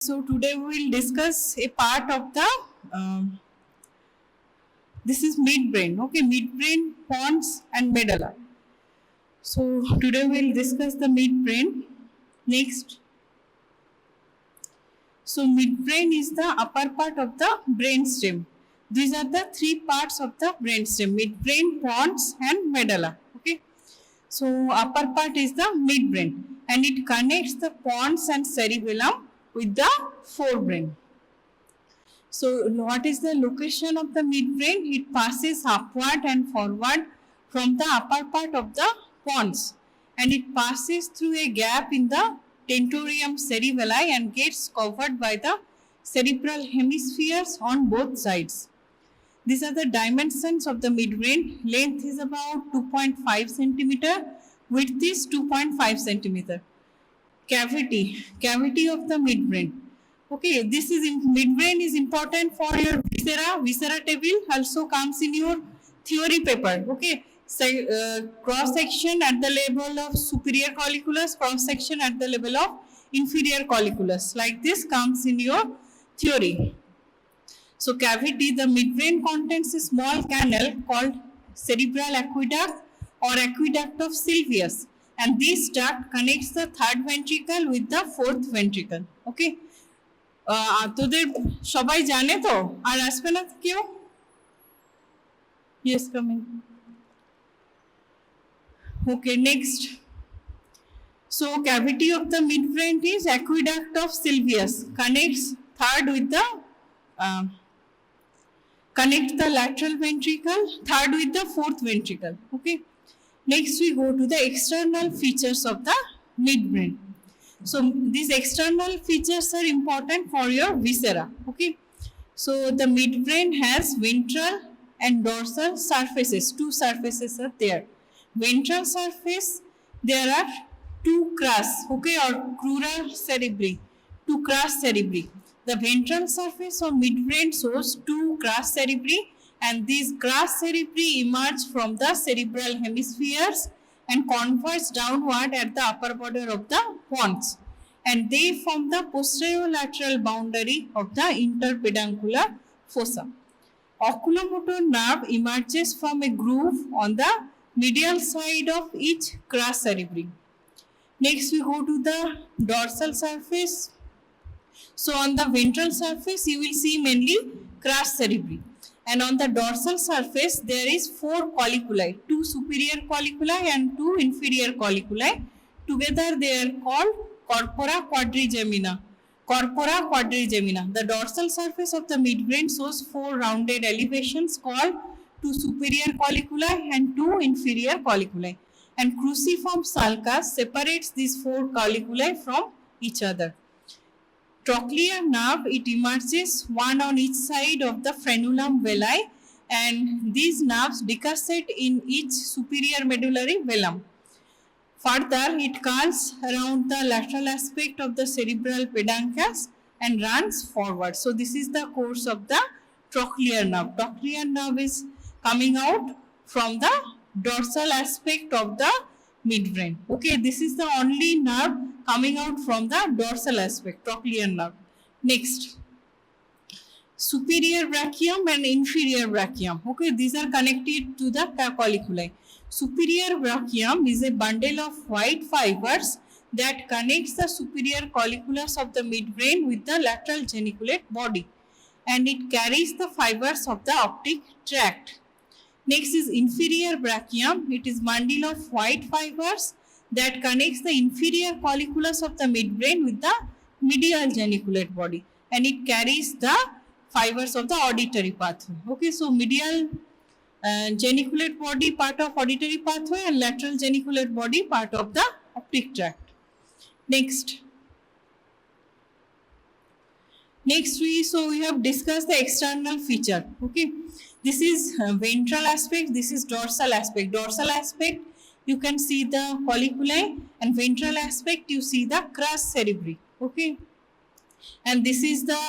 So today we will discuss a part of the um, this is midbrain. Okay, midbrain, pons, and medulla. So today we will discuss the midbrain. Next, so midbrain is the upper part of the brainstem. These are the three parts of the brainstem: midbrain, pons, and medulla. Okay. So upper part is the midbrain, and it connects the pons and cerebellum with the forebrain. So what is the location of the midbrain? It passes upward and forward from the upper part of the pons, and it passes through a gap in the tentorium cerebelli and gets covered by the cerebral hemispheres on both sides. These are the dimensions of the midbrain. Length is about 2.5 centimeter, width is 2.5 centimeter. Cavity of the midbrain. Okay, this is midbrain is important for your viscera table also comes in your theory paper. Okay, so, cross section at the level of superior colliculus, cross section at the level of inferior colliculus, like this comes in your theory. So cavity, the midbrain contains a small canal called cerebral aqueduct or aqueduct of Sylvius, and this duct connects the third ventricle with the fourth ventricle. Okay, তোদের সবাই জানে তো, আর আসবে না কেউ? Yes, coming. Okay, next. So cavity of the midbrain is aqueduct of Sylvius, connects third with the connect the lateral ventricle, third with the fourth ventricle. Okay. Next we go to the external features of the midbrain. So these external features are important for your viscera. Okay. So the midbrain has ventral and dorsal surfaces. Two surfaces are there. Ventral surface, there are two crus, okay, or crura cerebri, two crus cerebri. The ventral surface of midbrain shows two crus cerebri, and these crus cerebri emerge from the cerebral hemispheres and converge downward at the upper border of the pons, and they form the posterolateral boundary of the interpeduncular fossa. Oculomotor nerve emerges from a groove on the medial side of each crus cerebri. Next we go to the dorsal surface. So on the ventral surface you will see mainly crus cerebri, and on the dorsal surface there is four colliculi, two superior colliculi and two inferior colliculi. Together they are called corpora quadrigemina. Corpora quadrigemina. The dorsal surface of the midbrain shows four rounded elevations called two superior colliculi and two inferior colliculi, and cruciform sulcus separates these four colliculi from each other. Trochlear nerve, it emerges one on each side of the frenulum vellae, and these nerves decussate in each superior medullary vellum. Further, it curls around the lateral aspect of the cerebral pedunculus and runs forward. So this is the course of the trochlear nerve. Trochlear nerve is coming out from the dorsal aspect of the midbrain. Okay, this is the only nerve coming out from the dorsal aspect, trochlear nerve. Next, superior brachium and inferior brachium. Okay, these are connected to the colliculi. Superior brachium is a bundle of white fibers that connects the superior colliculus of the midbrain with the lateral geniculate body, and it carries the fibers of the optic tract. Next is inferior brachium. It is bundle of white fibers that connects the inferior colliculus of the midbrain with the medial geniculate body, and it carries the fibers of the auditory pathway. Okay, so medial geniculate body part of auditory pathway, and lateral geniculate body part of the optic tract. Next we have discussed the external feature. Okay, this is ventral aspect, this is dorsal aspect. Dorsal aspect you can see the colliculi, and ventral aspect you see the crus cerebri. Okay, and this is the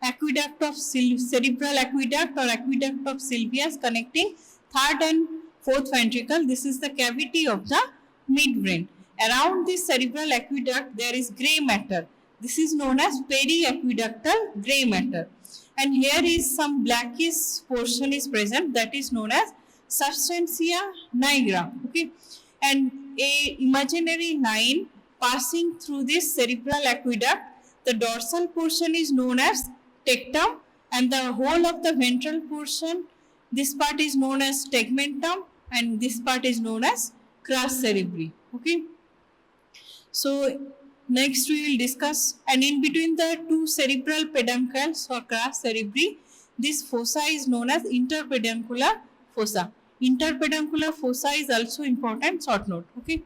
aqueduct of cerebral aqueduct or aqueduct of Sylvius connecting third and fourth ventricle. This is the cavity of the midbrain. Around this cerebral aqueduct there is grey matter. This is known as periaqueductal gray matter. And here is some blackish portion is present, that is known as substantia nigra. Okay, and a imaginary line passing through this cerebral aqueduct. The dorsal portion is known as tectum, and the whole of the ventral portion, this part is known as tegmentum, and this part is known as crus cerebri. Okay, so next we will discuss, and in between the two cerebral peduncles or crus cerebri, this fossa is known as interpeduncular fossa. Interpeduncular fossa is also important, short note. Okay,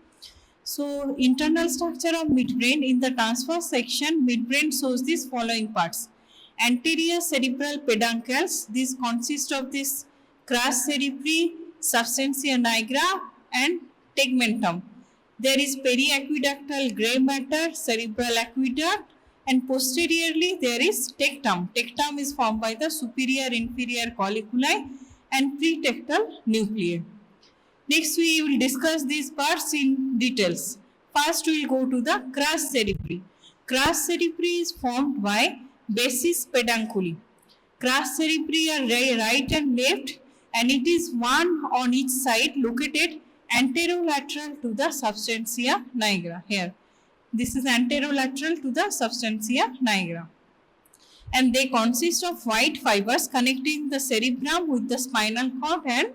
so internal structure of midbrain. In the transverse section, midbrain shows these following parts. Anterior cerebral peduncles, these consist of this crus cerebri, substantia nigra and tegmentum. There is periaqueductal gray matter, cerebral aqueduct, and posteriorly there is tectum. Tectum is formed by the superior inferior colliculi and pretectal nuclei. Next we will discuss these parts in details. First we will go to the crus cerebri. Crus cerebri is formed by basis pedunculi. Crus cerebri are right and left, and it is one on each side located anterolateral to the substantia nigra. Here, this is anterolateral to the substantia nigra. And they consist of white fibers connecting the cerebrum with the spinal cord and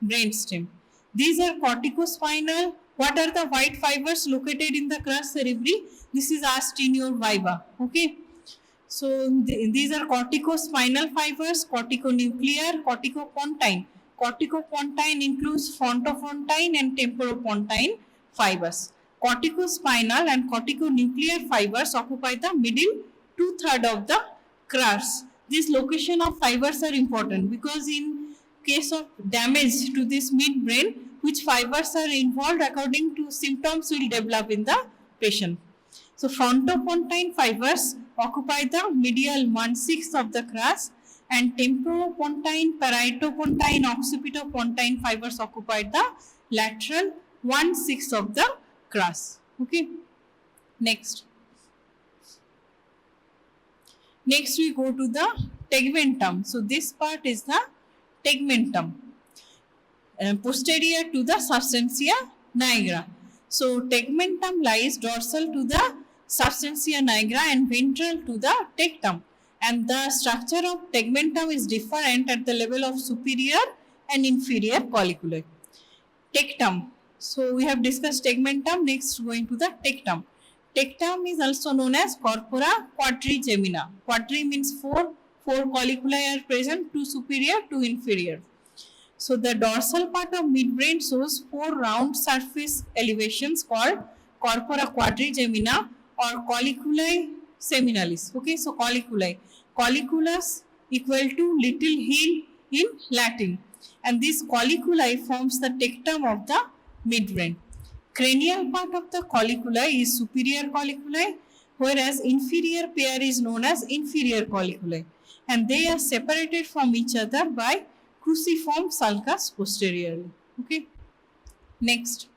brainstem. These are corticospinal. What are the white fibers located in the crus cerebri? This is asked in your viva. Okay. So these are corticospinal fibers, corticonuclear, corticopontine. Corticopontine includes frontopontine and temporopontine fibers. Corticospinal and corticonuclear fibers occupy the middle 2/3 of the crus. This location of fibers are important because in case of damage to this midbrain, which fibers are involved according to symptoms will develop in the patient. So frontopontine fibers occupy the medial 1/6 of the crus, and temporopontine, parietopontine, occipitopontine fibers occupy the lateral 1/6 of the crus. Okay. Next we go to the tegmentum. So this part is the tegmentum, posterior to the substantia nigra. So tegmentum lies dorsal to the substantia nigra and ventral to the tectum. And the structure of tegmentum is different at the level of superior and inferior colliculi. Tectum. So we have discussed tegmentum. Next going to the tectum. Tectum is also known as corpora quadrigemina. Quadri means four colliculi are present, two superior, two inferior. So the dorsal part of midbrain shows four round surface elevations called corpora quadrigemina or colliculi seminalis. Okay, so colliculi. Colliculus equal to little hill in Latin, and this colliculi forms the tectum of the midbrain. Cranial part of the colliculi is superior colliculi, whereas inferior pair is known as inferior colliculi, and they are separated from each other by cruciform sulcus posteriorly. Okay. Next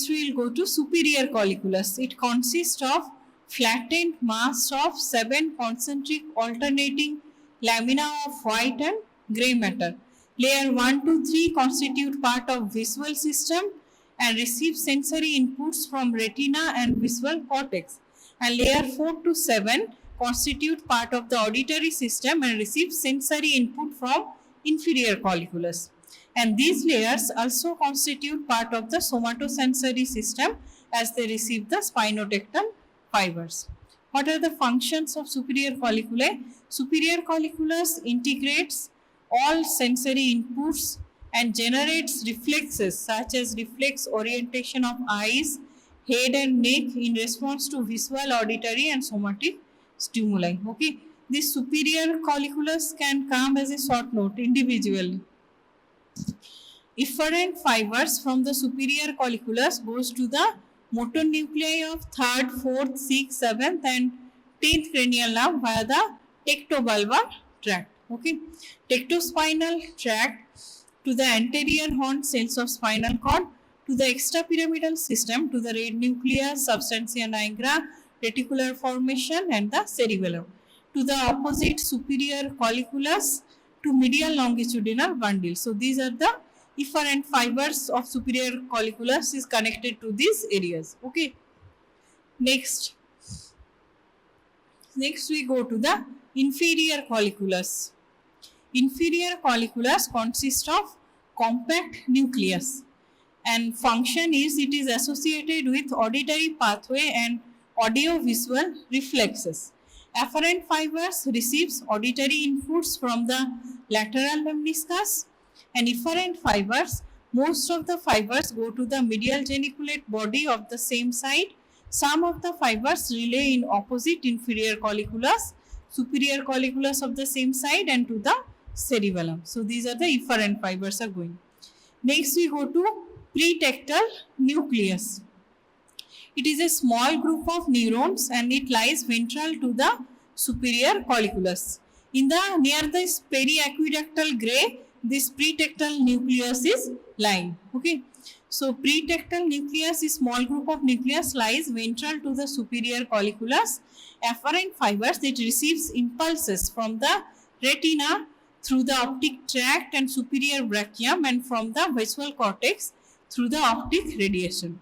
we will go to superior colliculus. It consists of flattened mass of 7 concentric alternating lamina of white and grey matter. Layer 1 to 3 constitute part of visual system and receive sensory inputs from retina and visual cortex. And layer 4 to 7 constitute part of the auditory system and receive sensory input from inferior colliculus. And these layers also constitute part of the somatosensory system as they receive the spinotectal fibers. What are the functions of superior colliculi? Superior colliculus integrates all sensory inputs and generates reflexes such as reflex orientation of eyes, head and neck in response to visual, auditory and somatic stimuli. Okay, this superior colliculus can come as a short note individually. Efferent fibers from the superior colliculus goes to the motor nuclei of 3rd, 4th, 6th, 7th and 10th cranial nerve via the tectobulbar tract. Okay, tectospinal tract to the anterior horn cells of spinal cord, To the extrapyramidal system, to the red nucleus, substantia nigra, reticular formation, and the cerebellum. To the opposite superior colliculus, to medial longitudinal bundle. So these are the efferent fibers of superior colliculus is connected to these areas. Okay. Next we go to the inferior colliculus. Inferior colliculus consists of compact nucleus, and function is it is associated with auditory pathway and audio-visual reflexes. Afferent fibers receives auditory inputs from the lateral lemniscus, and efferent fibers, most of the fibers go to the medial geniculate body of the same side. Some of the fibers relay in opposite inferior colliculus, superior colliculus of the same side, and to the cerebellum. So these are the efferent fibers are going. Next we go to pretectal nucleus. It is a small group of neurons and it lies ventral to the superior colliculus. In the near the periaqueductal gray, this pretectal nucleus is lying. Okay. So pretectal nucleus is small group of nucleus lies ventral to the superior colliculus. Afferent fibers it receives impulses from the retina through the optic tract and superior brachium and from the visual cortex through the optic radiation.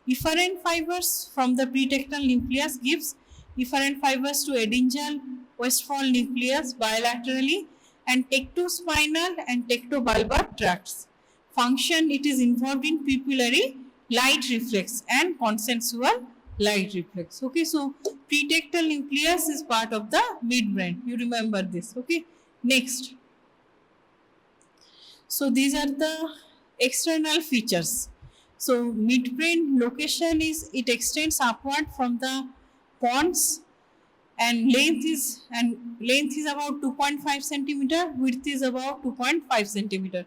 Efferent fibers from the pretectal nucleus gives efferent fibers to edingal Westphal nucleus bilaterally and tectospinal and tectobulbar tracts. Function it is involved in pupillary light reflex and consensual light reflex. Okay, so pretectal nucleus is part of the midbrain. You remember this. Okay, next. So these are the external features. So midbrain location is it extends upward from the pons and length is about 2.5 centimeter, width is about 2.5 centimeter.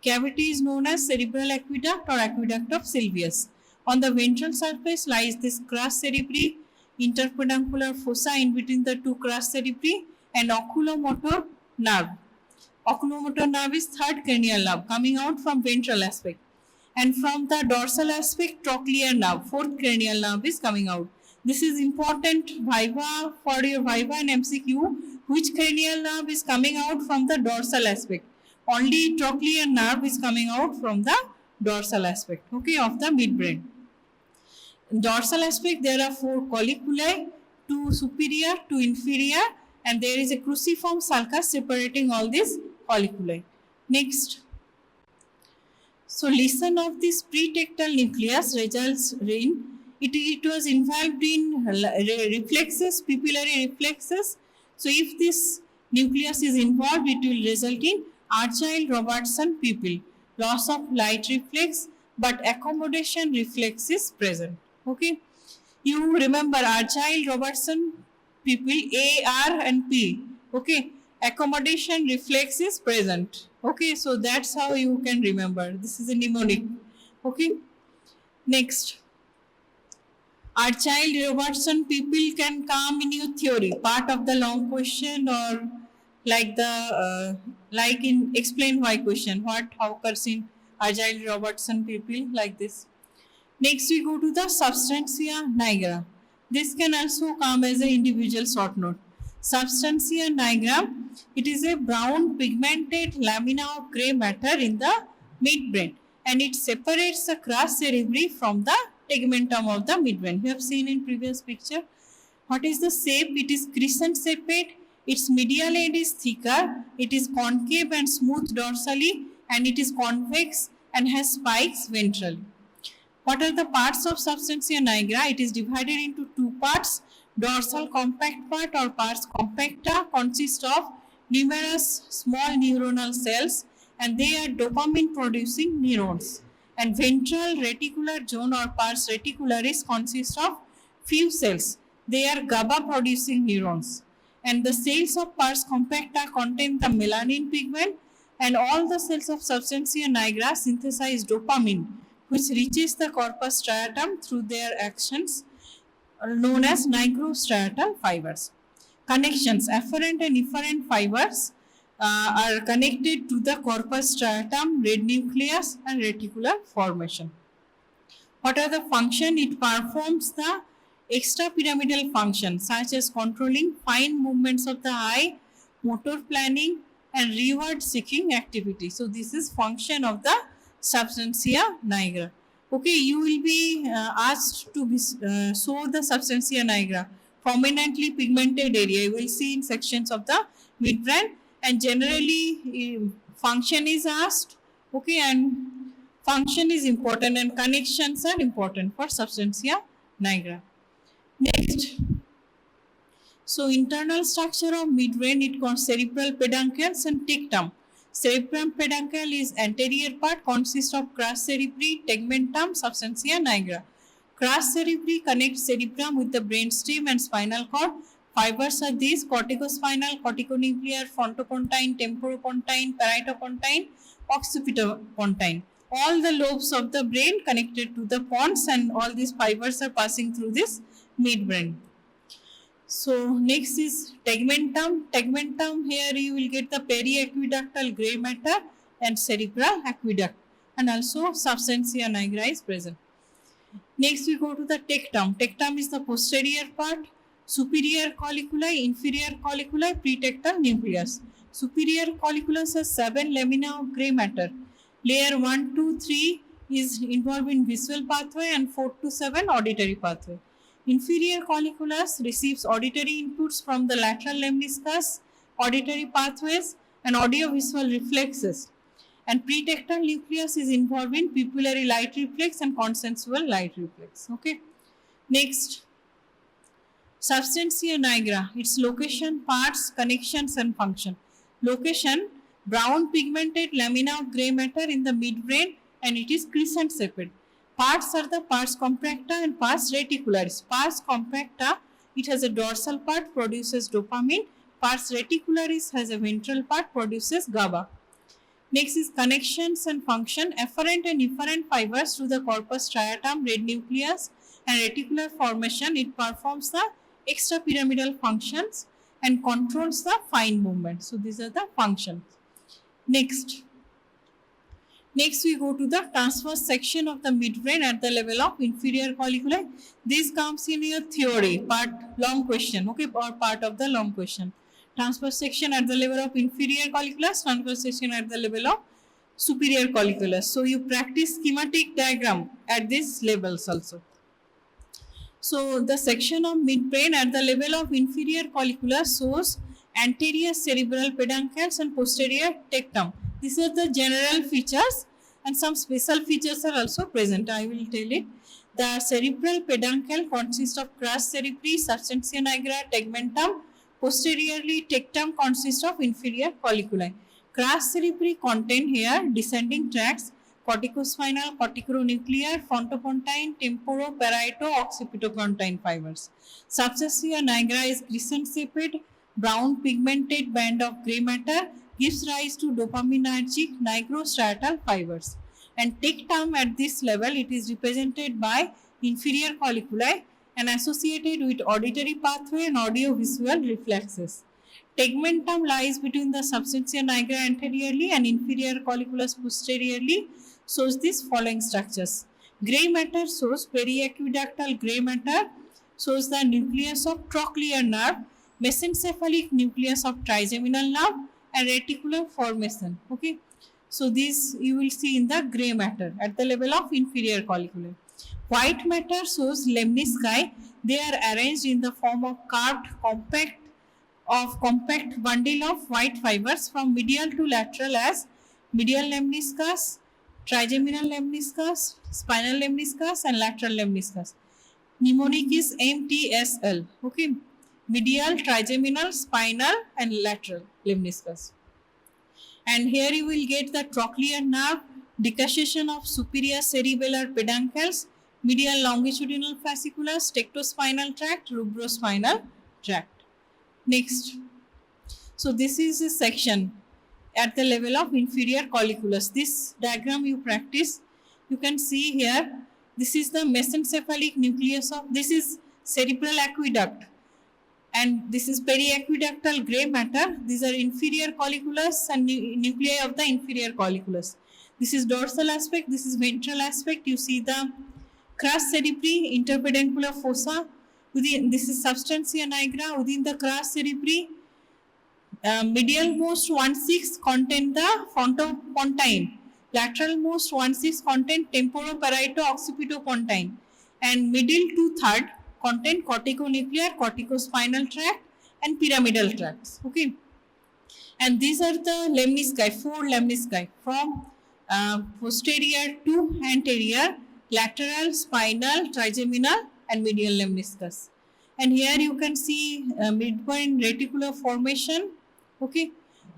Cavity is known as cerebral aqueduct or aqueduct of Sylvius. On the ventral surface lies this crus cerebri, interpeduncular fossa in between the two crus cerebri, and oculomotor nerve. Oculomotor nerve is third cranial nerve coming out from ventral aspect, and from the dorsal aspect trochlear nerve, fourth cranial nerve is coming out. This is important viva for your viva and MCQ. Which cranial nerve is coming out from the dorsal aspect? Only trochlear nerve is coming out from the dorsal aspect, okay, of the midbrain. In dorsal aspect there are 4 colliculi, 2 superior, 2 inferior, and there is a cruciform sulcus separating all these colliculi. Next. So lesion of this pretectal nucleus results in it was involved in reflexes, pupillary reflexes. So if this nucleus is involved, it will result in Argyll-Robertson pupil, loss of light reflex, but accommodation reflex is present. Okay, you remember Argyll-Robertson pupil A, R, and P. Okay, accommodation reflex is present. Okay, so that's how you can remember. This is a mnemonic. Okay, next. Argyll-Robertson pupil can come in your theory, part of the long question, or like the like in explain why question. What occurs in Argyll-Robertson pupil like this. Next we go to the substantia nigra. This can also come as an individual short note. Substantia nigra, it is a brown pigmented lamina of grey matter in the midbrain, and it separates the crus cerebri from the tegmentum of the midbrain. You have seen in previous picture. What is the shape? It is crescent shaped. Its medial end is thicker. It is concave and smooth dorsally, and it is convex and has spikes ventrally. What are the parts of substantia nigra? It is divided into 2 parts. Dorsal compact part or pars compacta consists of numerous small neuronal cells, and they are dopamine producing neurons. And ventral reticular zone or pars reticularis consists of few cells. They are GABA producing neurons. And the cells of pars compacta contain the melanin pigment, and all the cells of substantia nigra synthesize dopamine, which reaches the corpus striatum through their actions known as nigrostriatal fibers. Connections. Afferent and efferent fibers are connected to the corpus striatum, red nucleus, and reticular formation. What are the function? It performs the extrapyramidal functions such as controlling fine movements of the eye, motor planning, and reward seeking activity. So this is function of the substantia nigra. Okay, you will be asked to show the substantia nigra, prominently pigmented area. You will see in sections of the midbrain, and generally function is asked. Okay, and function is important and connections are important for substantia nigra. Next, so internal structure of midbrain, it consists cerebral peduncles and tectum. Cerebrum peduncle is anterior part, consists of crus cerebri, tegmentum, substantia nigra. Crus cerebri connects cerebrum with the brainstem and spinal cord. Fibers are these: corticospinal, corticonuclear, frontopontine, temporopontine, parietopontine, occipitopontine. All the lobes of the brain connected to the pons, and all these fibers are passing through this midbrain. So next is tegmentum. Tegmentum, here you will get the periaqueductal gray matter and cerebral aqueduct, and also substantia nigra is present. Next we go to the tectum. Tectum is the posterior part, superior colliculi, inferior colliculi, pretectal nucleus. Superior colliculus has 7 lamina of gray matter. Layer 1, 2, 3 is involved in visual pathway, and 4 to 7 auditory pathway. Inferior colliculus receives auditory inputs from the lateral lemniscus, auditory pathways, and audiovisual reflexes. And pretectal nucleus is involved in pupillary light reflex and consensual light reflex. Okay. Next, substantia nigra. Its location, parts, connections, and function. Location: brown pigmented lamina of gray matter in the midbrain, and it is crescent shaped. Parts are the pars compacta and pars reticularis. Pars compacta, it has a dorsal part, produces dopamine. Pars reticularis has a ventral part, produces GABA. Next is connections and function. Afferent and efferent fibers to the corpus striatum, red nucleus, and reticular formation. It performs the extrapyramidal functions and controls the fine movement. So these are the functions. Next we go to the transverse section of the midbrain at the level of inferior colliculi. This comes in your theory part, long question, okay, or part of the long question. Transverse section at the level of inferior colliculus, transverse section at the level of superior colliculus. So you practice schematic diagram at these levels also. So the section of midbrain at the level of inferior colliculus shows anterior cerebral peduncles and posterior tectum. These are the general features, and some special features are also present. I will tell it. The cerebral peduncle consists of crus cerebri, substantia nigra, tegmentum. Posteriorly, tectum consists of inferior colliculi. Crus cerebri contain here descending tracts: corticospinal, corticonuclear, frontopontine, temporo, parieto, occipitopontine fibers. Substantia nigra is crescent shaped, brown pigmented band of gray matter, gives rise to dopaminergic nigrostriatal fibers. And tectum at this level, it is represented by inferior colliculi and associated with auditory pathway and audiovisual reflexes. Tegmentum lies between the substantia nigra anteriorly and inferior colliculus posteriorly, shows these following structures. Gray matter shows periaqueductal gray matter, shows the nucleus of trochlear nerve, mesencephalic nucleus of trigeminal nerve, and reticular formation. Okay, so this you will see in the gray matter at the level of inferior colliculi. White matter shows lemnisci. They are arranged in the form of carved compact bundle of white fibers from medial to lateral as medial lemniscus, trigeminal lemniscus, spinal lemniscus, and lateral lemniscus. Mnemonic is MTSL. Okay, medial, trigeminal, spinal, and lateral lemniscus. And here you will get the trochlear nerve, decussation of superior cerebellar peduncles, medial longitudinal fasciculus, tectospinal tract, rubrospinal tract. Next, so this is a section at the level of inferior colliculus. This diagram you practice, you can see here, this is the mesencephalic nucleus of, this is cerebral aqueduct, and this is periaqueductal gray matter. These are inferior colliculus and nuclei of the inferior colliculus. This is dorsal aspect, this is ventral aspect. You see the Crus cerebri, interpedunculaire fossa. Within this is substantia nigra. Within the crus cerebri, medialmost 1/6 contain the frontopontine, lateralmost 1/6 contain temporoparieto-occipitopontine, and middle to third contain corticonuclear, corticospinal tract, and pyramidal tracts. Okay, and these are the lemnisci, 4 lemnisci from posterior to anterior, lateral, spinal, trigeminal, and medial lemniscus. And here you can see midpoint reticular formation. Okay,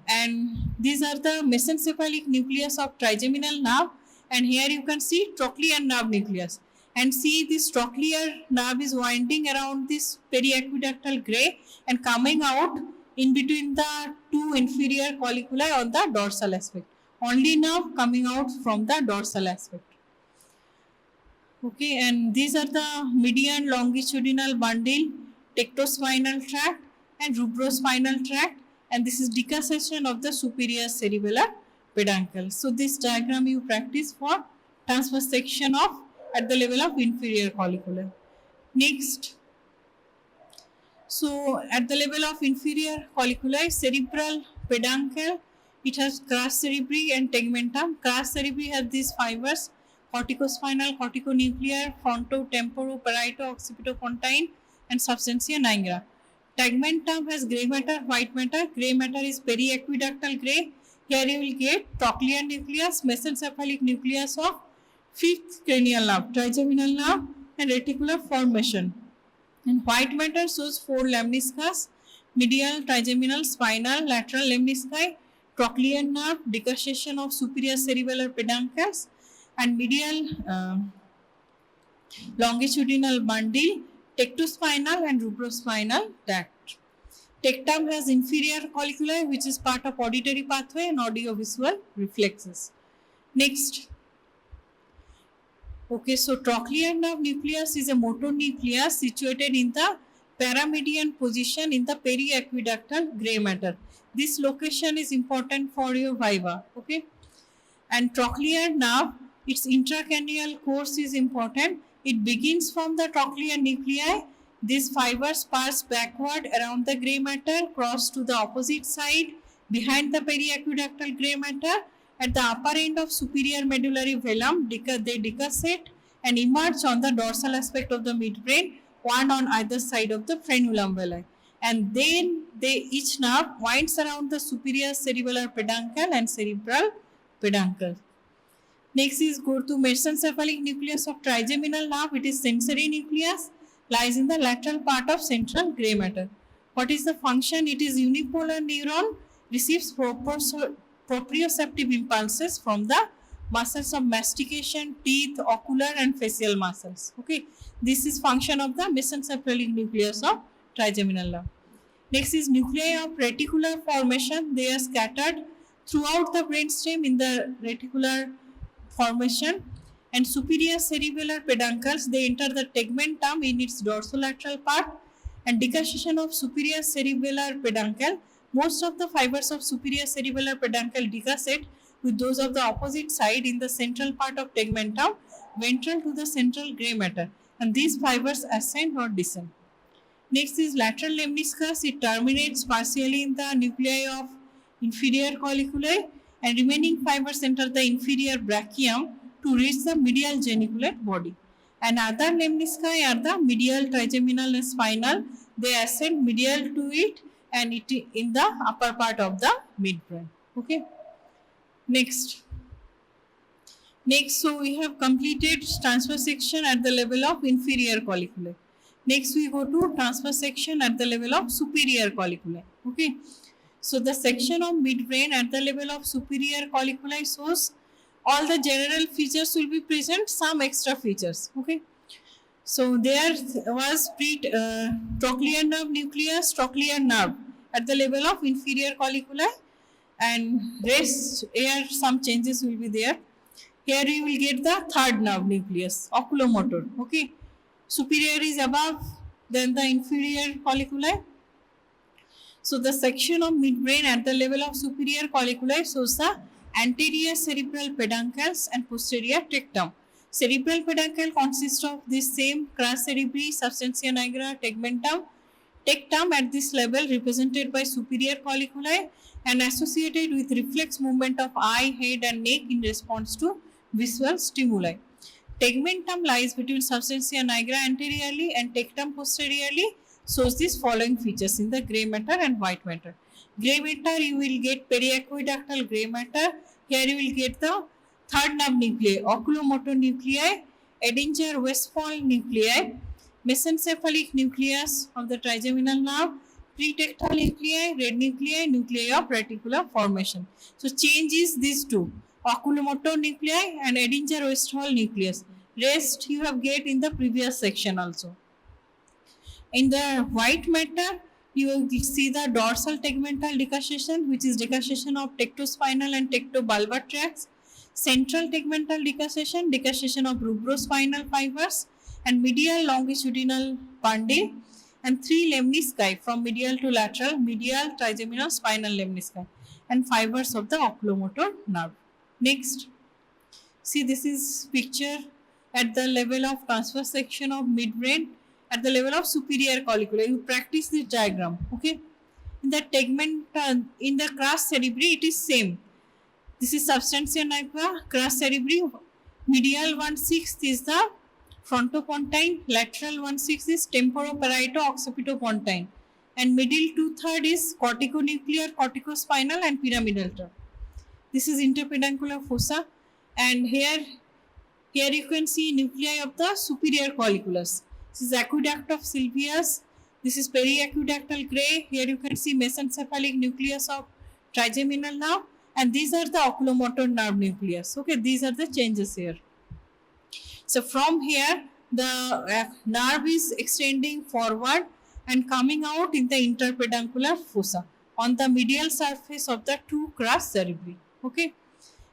and these are the mesencephalic nucleus of trigeminal nerve, and here you can see trochlear nerve nucleus, and see this trochlear nerve is winding around this periaqueductal gray and coming out in between the two inferior colliculi on the dorsal aspect. Only nerve coming out from the dorsal aspect. Okay, and these are the median longitudinal bundle, tectospinal tract and rubrospinal tract, and this is decussation of the superior cerebellar peduncle. So this diagram you practice for transverse section of at the level of inferior colliculi. Next, so at the level of inferior colliculi, cerebral peduncle, it has crus cerebri and tegmentum. Crus cerebri has these fibers: corticospinal, corticonuclear, fronto-temporo-parieto-occipitopontine, and substantia nigra. Tegmentum has grey matter, white matter. Grey matter is periaqueductal grey. Here you will get trochlear nucleus, mesencephalic nucleus of fifth cranial nerve, trigeminal nerve, and reticular formation. And white matter shows 4 lemniscus: medial, trigeminal, spinal, lateral lemnisci, trochlear nerve, decussation of superior cerebellar peduncles, and medial longitudinal bundle, tectospinal and rubrospinal tract. Tectum has inferior colliculi, which is part of auditory pathway and audiovisual reflexes. Next. Okay, so trochlear nerve nucleus is a motor nucleus situated in the paramedian position in the periaqueductal gray matter. This location is important for your viva. Okay, and trochlear nerve, its intracranial course is important. It begins from the trochlear nuclei. These fibers pass backward around the gray matter, cross to the opposite side behind the periaqueductal gray matter. At the upper end of superior medullary velum, they decussate and emerge on the dorsal aspect of the midbrain, one on either side of the frenulum veli. And then each nerve winds around the superior cerebellar peduncle and cerebral peduncle. Next is go to mesencephalic nucleus of trigeminal nerve. It is sensory nucleus, lies in the lateral part of central gray matter. What is the function? It is unipolar neuron, receives proprioceptive impulses from the muscles of mastication, teeth, ocular and facial muscles. Okay, this is function of the mesencephalic nucleus of trigeminal nerve. Next is nuclei of reticular formation. They are scattered throughout the brainstem in the reticular formation, and superior cerebellar peduncles, they enter the tegmentum in its dorsolateral part, and decussation of superior cerebellar peduncle. Most of the fibers of superior cerebellar peduncle decussate with those of the opposite side in the central part of tegmentum, ventral to the central gray matter, and these fibers ascend or descend. Next is lateral lemniscus. It terminates partially in the nuclei of inferior colliculi, and remaining fibers enter the inferior brachium to reach the medial geniculate body. And other lemnisci are the medial, trigeminal and spinal. They ascend medial to it and it in the upper part of the midbrain. Okay. Next, so we have completed transverse section at the level of inferior colliculi. Next, we go to transverse section at the level of superior colliculi. Okay. So the section of midbrain at the level of superior colliculi shows all the general features will be present, some extra features. Okay. So there was trochlear nerve nucleus, trochlear nerve at the level of inferior colliculi, and rest here some changes will be there. Here you will get the third nerve nucleus, oculomotor. Okay. Superior is above, then the inferior colliculi. So the section of midbrain at the level of superior colliculi shows the anterior cerebral peduncles and posterior tectum. Cerebral peduncle consists of this same crus cerebri, substantia nigra, tegmentum. Tectum at this level represented by superior colliculi and associated with reflex movement of eye, head and neck in response to visual stimuli. Tegmentum lies between substantia nigra anteriorly and tectum posteriorly, shows these following features in the grey matter and white matter. Grey matter you will get periaqueductal grey matter. Here you will get the third nerve nuclei, oculomotor nuclei, Edinger-Westphal nuclei, mesencephalic nucleus of the trigeminal nerve, pretectal nuclei, red nuclei, nuclei of reticular formation. So change is these two, oculomotor nuclei and Edinger-Westphal nucleus. Rest you have get in the previous section also. In the white matter, you will see the dorsal tegmental decussation, which is decussation of tectospinal and tectobulbar tracts, central tegmental decussation, decussation of rubrospinal fibers, and medial longitudinal bundle, and 3 lemnisci from medial to lateral, medial, trigeminal, spinal lemnisci, and fibers of the oculomotor nerve. Next, see this is picture at the level of transverse section of midbrain at the level of superior colliculi. You practice this diagram, okay? In the tegment, in the crus cerebri, it is same. This is substantia nigra, crus cerebri. Medial 1/6 is the frontopontine, lateral 1/6 is temporoparieto-occipitopontine, and middle 2/3 is corticonuclear, corticospinal, and pyramidal term. This is interpeduncular fossa, and here you can see nuclei of the superior colliculus. This is aqueduct of Sylvius. This is periaqueductal gray. Here you can see mesencephalic nucleus of trigeminal nerve, and these are the oculomotor nerve nucleus. Okay, these are the changes here. So from here, the nerve is extending forward and coming out in the interpeduncular fossa on the medial surface of the 2 crus cerebri. Okay,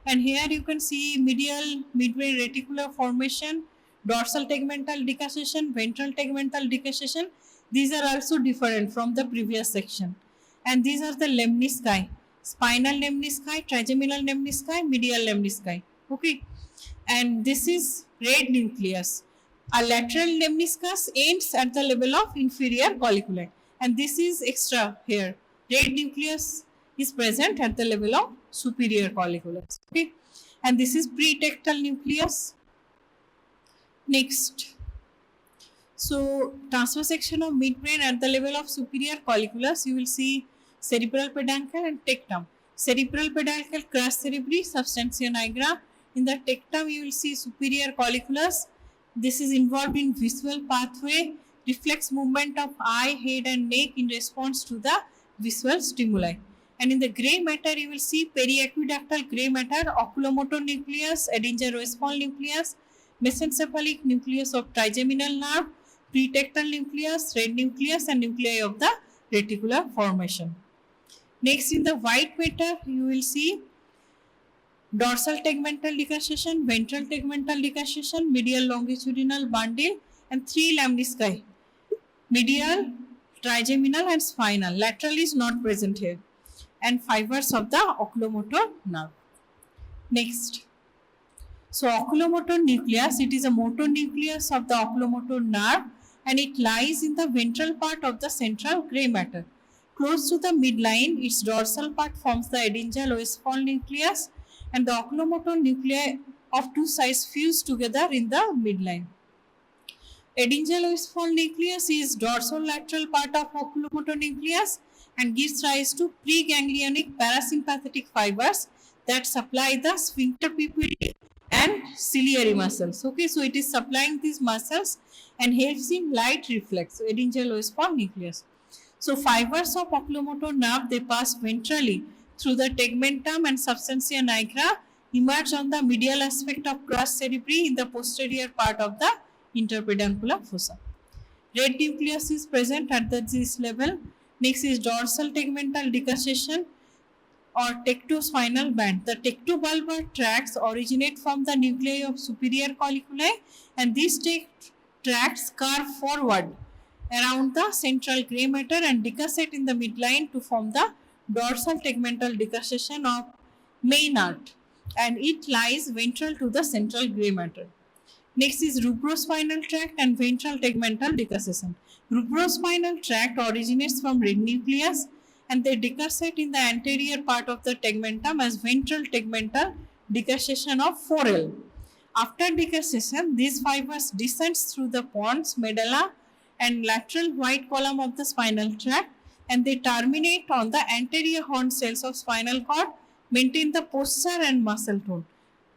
and here you can see medial midbrain reticular formation, dorsal tegmental decussation, ventral tegmental decussation. These are also different from the previous section. And these are the lemnisci, spinal lemnisci, trigeminal lemnisci, medial lemnisci. Okay, and this is red nucleus. A lateral lemniscus ends at the level of inferior colliculi, and this is extra here. Red nucleus is present at the level of superior colliculus. Okay, and this is pretectal nucleus. Next, so transverse section of midbrain at the level of superior colliculus, you will see cerebral peduncle and tectum. Cerebral peduncle crus cerebri, substantia nigra. In the tectum, you will see superior colliculus. This is involved in visual pathway, reflex movement of eye, head and neck in response to the visual stimuli. And in the grey matter, you will see periaqueductal grey matter, oculomotor nucleus, Edinger-Westphal nucleus, mesencephalic nucleus of trigeminal nerve, pretectal nucleus, red nucleus, and nuclei of the reticular formation. Next, in the white matter, you will see dorsal tegmental decussation, ventral tegmental decussation, medial longitudinal bundle, and 3 lemnisci, medial, trigeminal, and spinal. Lateral is not present here, and fibers of the oculomotor nerve. Next, so oculomotor nucleus, it is a motor nucleus of the oculomotor nerve, and it lies in the ventral part of the central grey matter. Close to the midline, its dorsal part forms the Edinger-Westphal nucleus, and the oculomotor nuclei of 2 sides fuse together in the midline. Edinger-Westphal nucleus is dorsolateral part of oculomotor nucleus and gives rise to preganglionic parasympathetic fibers that supply the sphincter pupillae and ciliary muscles. Okay, so it is supplying these muscles and helps in light reflex. So Edinger-Westphal nucleus. So fibers of oculomotor nerve, they pass ventrally through the tegmentum and substantia nigra, emerge on the medial aspect of crus cerebri in the posterior part of the interpeduncular fossa. Red nucleus is present at this level. Next is dorsal tegmental decussation or tectospinal band. The tectobulbar tracts originate from the nuclei of superior colliculi, and these tracts curve forward around the central grey matter and decussate in the midline to form the dorsal tegmental decussation of Maynard, and it lies ventral to the central grey matter. Next is rubrospinal tract and ventral tegmental decussation. Rubrospinal tract originates from red nucleus and they decussate in the anterior part of the tegmentum as ventral tegmental decussation of 4L. After decussation, these fibers descends through the pons, medulla and lateral white column of the spinal tract and they terminate on the anterior horn cells of spinal cord, maintain the posture and muscle tone.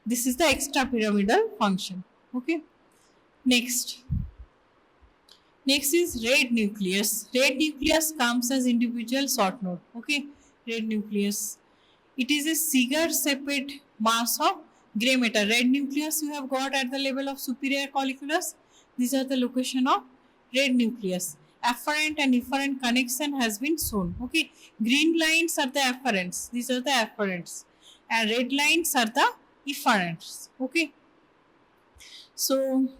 This is the extrapyramidal function. Okay. Next is red nucleus. Red nucleus comes as individual short node. Okay. Red nucleus. It is a cigar-shaped mass of gray matter. Red nucleus you have got at the level of superior colliculus. These are the location of red nucleus. Afferent and efferent connection has been shown. Okay. Green lines are the afferents. These are the afferents. And red lines are the efferents. Okay. So,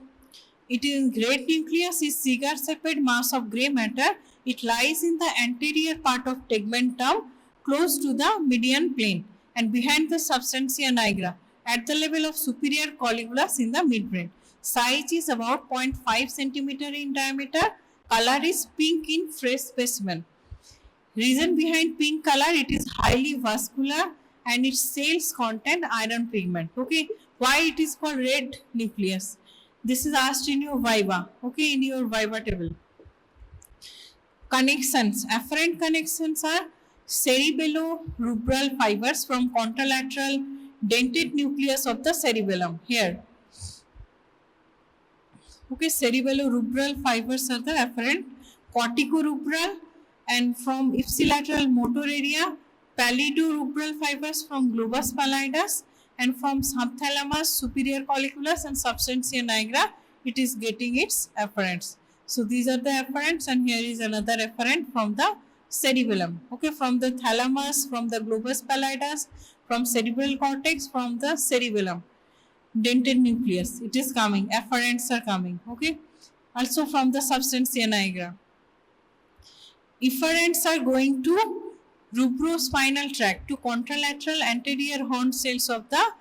it is red nucleus is cigar-shaped mass of grey matter. It lies in the anterior part of tegmentum close to the median plane and behind the substantia nigra at the level of superior colliculus in the midbrain. Size is about 0.5 cm in diameter. Color is pink in fresh specimen. Reason behind pink color, it is highly vascular and its cells contain iron pigment. Okay. Why it is called red nucleus? This is asked in your viva. Okay, in your viva table. Connections. Afferent connections are cerebello-rubral fibers from contralateral dentate nucleus of the cerebellum. Here. Okay, cerebello-rubral fibers are the afferent. Cortico-rubral and from ipsilateral motor area, pallidorubral fibers from globus pallidus and from subthalamus, superior colliculus and substantia nigra, it is getting its afferents. So these are the afferents and here is another afferent from the cerebellum. Okay, from the thalamus, from the globus pallidus, from cerebral cortex, from the cerebellum. Dentate nucleus, it is coming, afferents are coming. Okay, also from the substantia nigra. Efferents are going to rubrospinal tract to contralateral anterior horn cells of the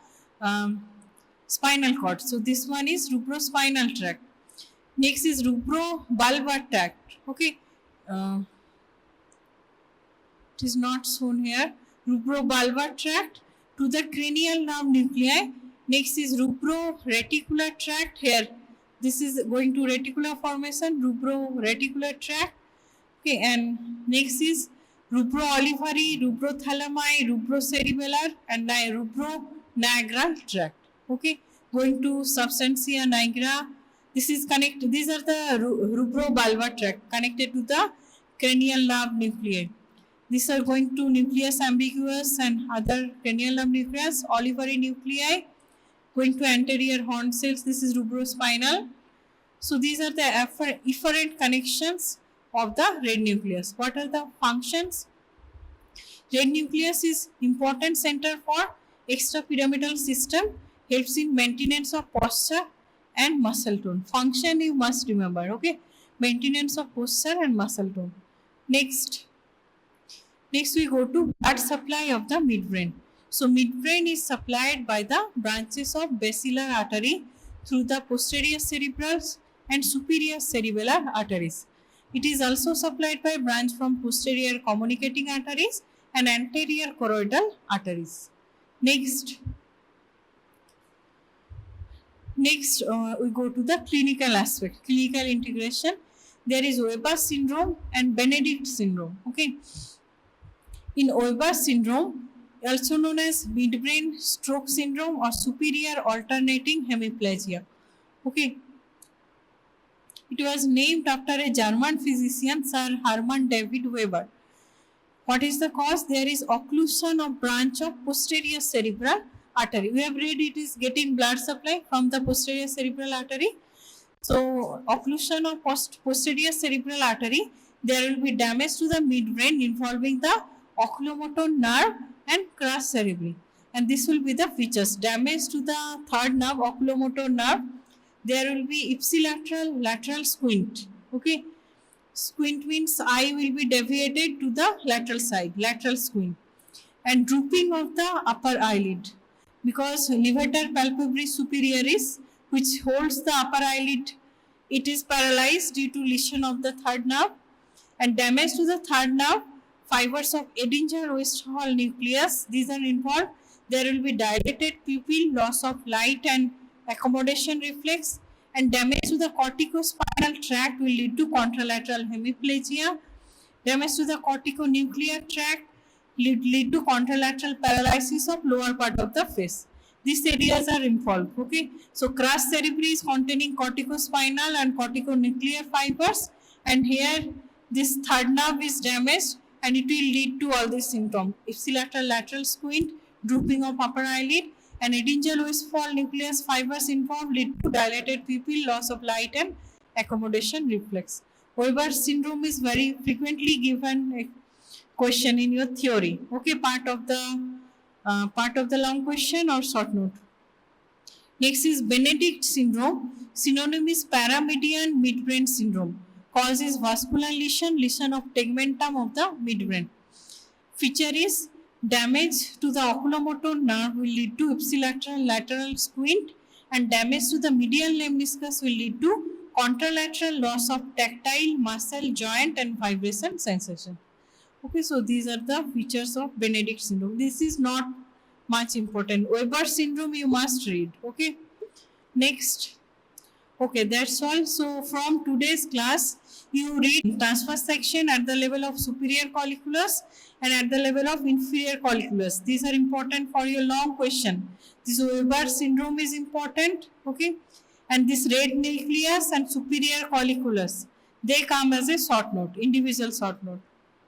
spinal cord. So this one is rubrospinal tract. Next is rubrobulbar tract. Okay, it is not shown here. Rubrobulbar tract to the cranial nerve nuclei. Next is rubroreticular tract. Here, this is going to reticular formation. Rubroreticular tract. Okay, and next is rubro-olivary, rubrothalami, rubrocerebellar and rubronigral tract. Okay, going to substantia nigra. This is connected. These are the rubrobulbar tract connected to the cranial nerve nuclei. These are going to nucleus ambiguous and other cranial nerve nucleus, olivary nuclei, going to anterior horn cells. This is rubrospinal. So these are the efferent connections of the red nucleus. What are the functions? Red nucleus is important center for extrapyramidal system, helps in maintenance of posture and muscle tone. Function you must remember. Okay, maintenance of posture and muscle tone. Next we go to blood supply of the midbrain. So midbrain is supplied by the branches of basilar artery through the posterior cerebral and superior cerebellar arteries. It is also supplied by branch from posterior communicating arteries and anterior choroidal arteries. Next we go to the clinical aspect, clinical integration. There is Weber syndrome and Benedict syndrome. Okay, in Weber syndrome, also known as midbrain stroke syndrome or superior alternating hemiplegia. Okay, it was named after a German physician, Sir Hermann David Weber. What is the cause? There is occlusion of branch of posterior cerebral artery. We have read it is getting blood supply from the posterior cerebral artery. So, occlusion of posterior cerebral artery, there will be damage to the midbrain involving the oculomotor nerve and crus cerebri. And this will be the features. Damage to the third nerve, oculomotor nerve. There will be ipsilateral lateral squint. Okay, squint means eye will be deviated to the lateral side, lateral squint, and drooping of the upper eyelid because levator palpebris superior is which holds the upper eyelid. It is paralyzed due to lesion of the third nerve, and damage to the third nerve. Fibers of Edinger-Westphal nucleus, these are involved. There will be dilated pupil, loss of light and accommodation reflex, and damage to the corticospinal tract will lead to contralateral hemiplegia. Damage to the corticonuclear tract lead to contralateral paralysis of lower part of the face. These areas are involved. Okay, so crus cerebri is containing corticospinal and corticonuclear fibers, and here this third nerve is damaged, and it will lead to all these symptoms: ipsilateral lateral squint, drooping of upper eyelid, and Edinger-Westphal nucleus fibers involved lead to dilated pupil, loss of light and accommodation reflex. Weber syndrome is very frequently given a question in your theory. Okay, part of the long question or short note. Next is Benedict syndrome. Synonym is paramedian midbrain syndrome. Cause is vascular lesion of tegmentum of the midbrain. Feature is damage to the oculomotor nerve will lead to ipsilateral lateral squint, and damage to the medial lemniscus will lead to contralateral loss of tactile, muscle, joint and vibration sensation. Okay, so these are the features of Benedict syndrome. This is not much important. Weber syndrome you must read. Okay, next. Okay, that's all. So from today's class, you read transverse section at the level of superior colliculus and at the level of inferior colliculus. These are important for your long question. This Weber syndrome is important. Okay, and this red nucleus and superior colliculus, they come as a short note, individual short note.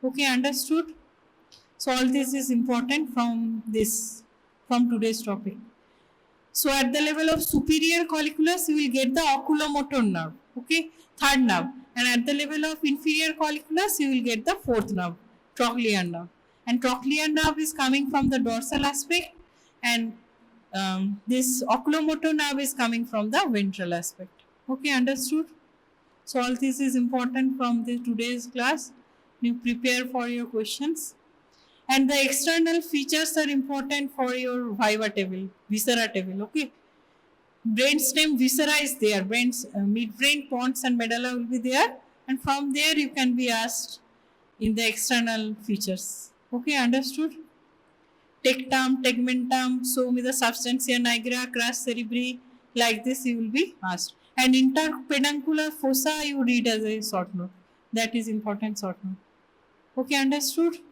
Okay, understood? So all this is important from today's topic. So at the level of superior colliculus, you will get the oculomotor nerve, okay, third nerve. And at the level of inferior colliculus, you will get the fourth nerve, trochlear nerve. And trochlear nerve is coming from the dorsal aspect, and this oculomotor nerve is coming from the ventral aspect. Okay, understood? So all this is important from today's class. You prepare for your questions. And the external features are important for your viva table, viscera table. Okay, brainstem viscera is there, midbrain, pons and medulla will be there, and from there you can be asked in the external features. Okay, understood? Tectum, tegmentum, so with the substantia nigra, crus cerebri, like this you will be asked. And interpeduncular fossa you read as a short note. That is important short note. Okay, understood?